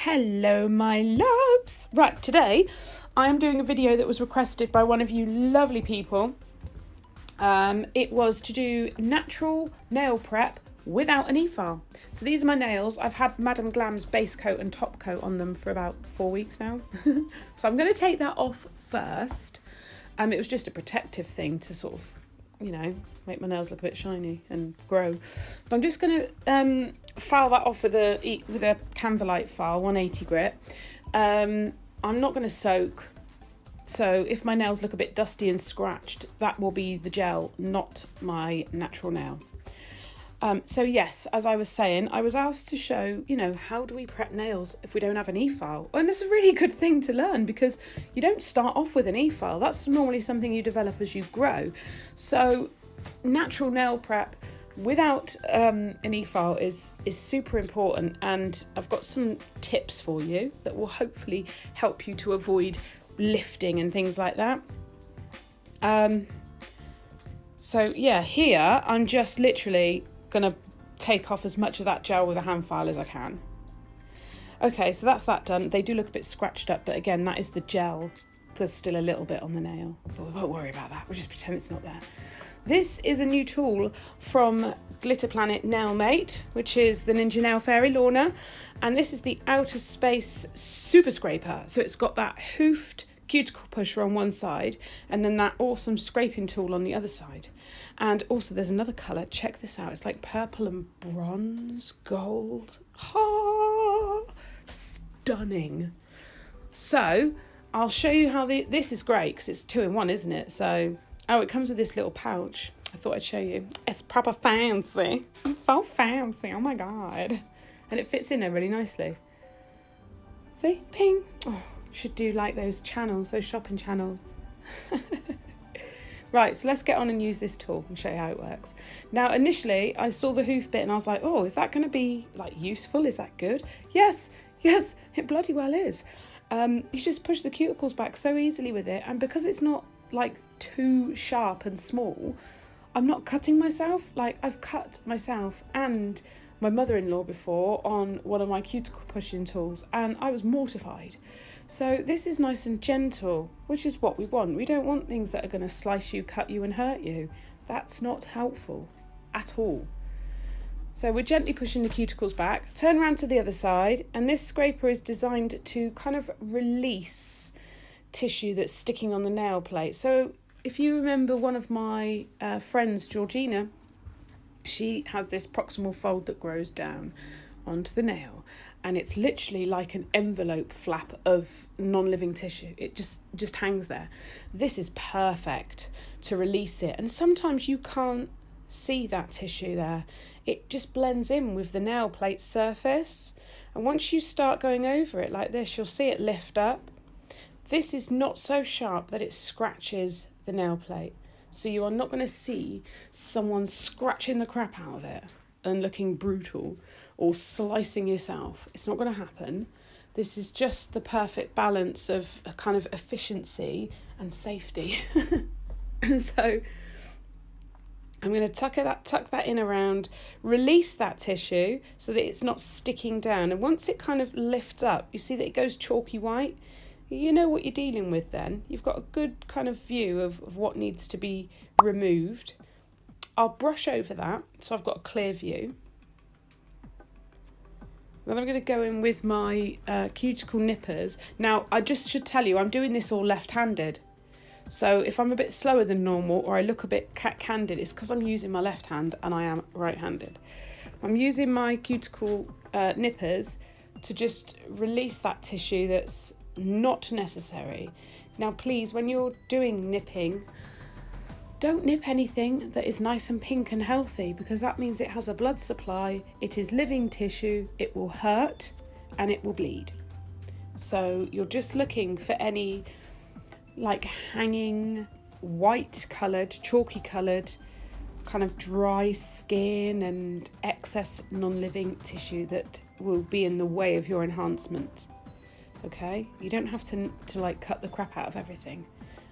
Hello my loves! Right, today I am doing a video that was requested by one of you lovely people. It was to do natural nail prep without an Efile. So these are my nails. I've had Madame Glam's base coat and top coat on them for about 4 weeks now. So I'm going to take that off first. It was just a protective thing to sort of, you know, make my nails look a bit shiny and grow. But I'm just going to file that off with a Canvalite file, 180 grit. I'm not going to soak. So if my nails look a bit dusty and scratched, that will be the gel, not my natural nail. So yes, as I was saying, I was asked to show, you know, how do we prep nails if we don't have an Efile? And it's a really good thing to learn because you don't start off with an Efile. That's normally something you develop as you grow. So natural nail prep without an Efile is super important, and I've got some tips for you that will hopefully help you to avoid lifting and things like that. So yeah, here I'm just literally gonna take off as much of that gel with a hand file as I can. Okay, so that's that done. They do look a bit scratched up, but again, that is the gel. There's still a little bit on the nail, but we won't worry about that. We'll just pretend it's not there. This is a new tool from Glitter Planet Nailmate, which is the Ninja Nail Fairy Lorna, and this is the Outer Space Super Scraper. So it's got that hoofed cuticle pusher on one side and then that awesome scraping tool on the other side. And also there's another colour, check this out, it's like purple and bronze, gold. Stunning. So I'll show you how this is great because it's 2-in-1, isn't it? So, oh, it comes with this little pouch. I thought I'd show you. It's proper fancy. So fancy, oh my God. And it fits in there really nicely. See, ping. Oh, should do like those channels, those shopping channels. Right, so let's get on and use this tool and show you how it works. Now, initially, I saw the hoof bit and I was like, oh, is that going to be like useful? Is that good? Yes, it bloody well is. You just push the cuticles back so easily with it, and because it's not like too sharp and small, I'm not cutting myself. Like, I've cut myself and my mother-in-law before on one of my cuticle pushing tools, and I was mortified. So this is nice and gentle, which is what we want. We don't want things that are going to slice you, cut you and hurt you. That's not helpful at all. So we're gently pushing the cuticles back, turn around to the other side, and this scraper is designed to kind of release tissue that's sticking on the nail plate. So if you remember one of my friends, Georgina, she has this proximal fold that grows down onto the nail, and it's literally like an envelope flap of non-living tissue. It just hangs there. This is perfect to release it, and sometimes you can't see that tissue there. It just blends in with the nail plate surface, and once you start going over it like this, you'll see it lift up. This is not so sharp that it scratches the nail plate, so you are not going to see someone scratching the crap out of it and looking brutal or slicing yourself. It's not going to happen. This is just the perfect balance of a kind of efficiency and safety. So I'm going to tuck that in around, release that tissue so that it's not sticking down. And once it kind of lifts up, you see that it goes chalky white. You know what you're dealing with then. You've got a good kind of view of what needs to be removed. I'll brush over that so I've got a clear view. Then I'm going to go in with my cuticle nippers. Now, I just should tell you, I'm doing this all left-handed. So if I'm a bit slower than normal or I look a bit cat-handed, it's because I'm using my left hand and I am right-handed. I'm using my cuticle nippers to just release that tissue that's not necessary. Now, please, when you're doing nipping, don't nip anything that is nice and pink and healthy, because that means it has a blood supply, it is living tissue, it will hurt and it will bleed. So you're just looking for any like hanging, white coloured, chalky coloured, kind of dry skin and excess non-living tissue that will be in the way of your enhancement. Okay? You don't have to like cut the crap out of everything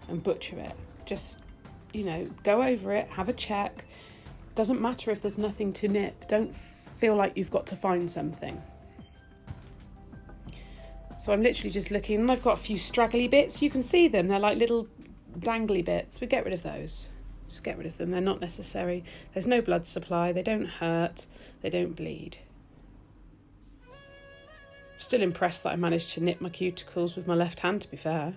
and butcher it. Just, you know, go over it, have a check. Doesn't matter if there's nothing to nip. Don't feel like you've got to find something. So I'm literally just looking, and I've got a few straggly bits. You can see them, they're like little dangly bits. We get rid of those. Just get rid of them, they're not necessary. There's no blood supply, they don't hurt, they don't bleed. Still impressed that I managed to nip my cuticles with my left hand, to be fair.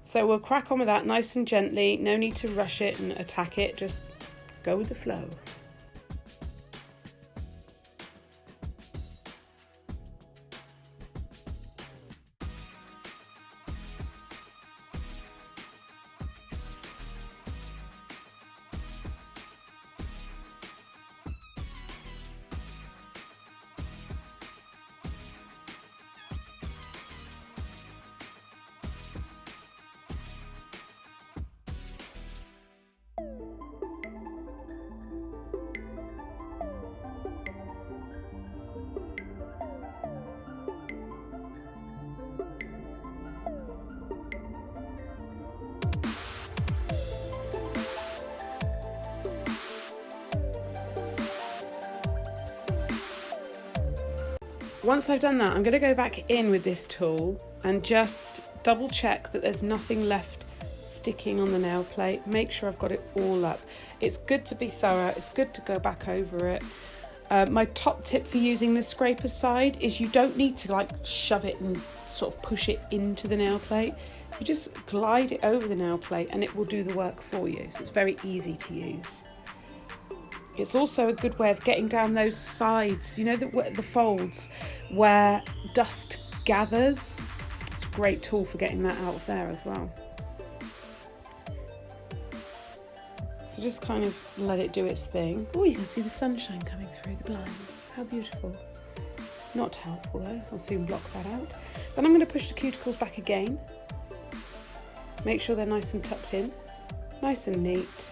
So we'll crack on with that nice and gently. No need to rush it and attack it, just go with the flow. Once I've done that, I'm going to go back in with this tool and just double check that there's nothing left sticking on the nail plate. Make sure I've got it all up. It's good to be thorough, it's good to go back over it. My top tip for using the scraper side is you don't need to like shove it and sort of push it into the nail plate. You just glide it over the nail plate and it will do the work for you. So it's very easy to use. It's also a good way of getting down those sides, you know, the folds where dust gathers. It's a great tool for getting that out of there as well. So just kind of let it do its thing. Oh, you can see the sunshine coming through the blinds. How beautiful. Not helpful though, I'll soon block that out. Then I'm going to push the cuticles back again. Make sure they're nice and tucked in, nice and neat.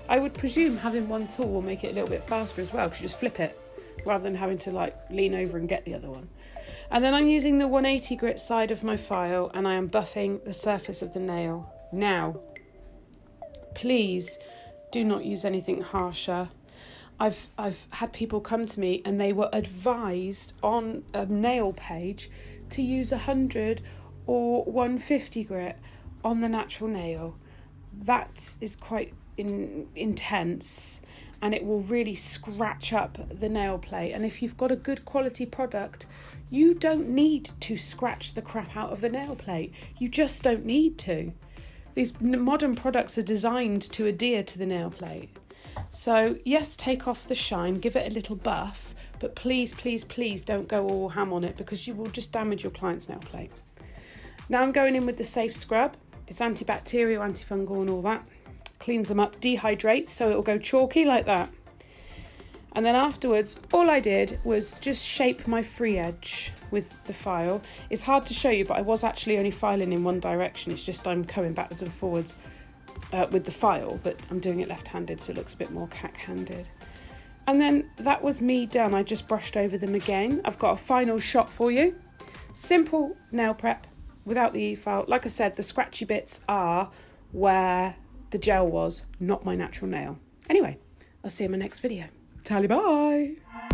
I would presume having one tool will make it a little bit faster as well, because you just flip it rather than having to like lean over and get the other one. And then I'm using the 180 grit side of my file and I am buffing the surface of the nail. Now, please do not use anything harsher. I've had people come to me and they were advised on a nail page to use 100 or 150 grit on the natural nail. That is quite intense and it will really scratch up the nail plate, and if you've got a good quality product you don't need to scratch the crap out of the nail plate. You just don't need to. These modern products are designed to adhere to the nail plate. So yes, take off the shine, give it a little buff, but please don't go all ham on it because you will just damage your client's nail plate. Now I'm going in with the Safe Scrub. It's antibacterial, antifungal and all that. Cleans them up, dehydrates, so it'll go chalky like that. And then afterwards, all I did was just shape my free edge with the file. It's hard to show you, but I was actually only filing in one direction. It's just I'm going backwards and forwards with the file, but I'm doing it left-handed, so it looks a bit more cack-handed. And then that was me done. I just brushed over them again. I've got a final shot for you. Simple nail prep without the e-file. Like I said, the scratchy bits are where the gel was, not my natural nail. Anyway, I'll see you in my next video. Tally bye!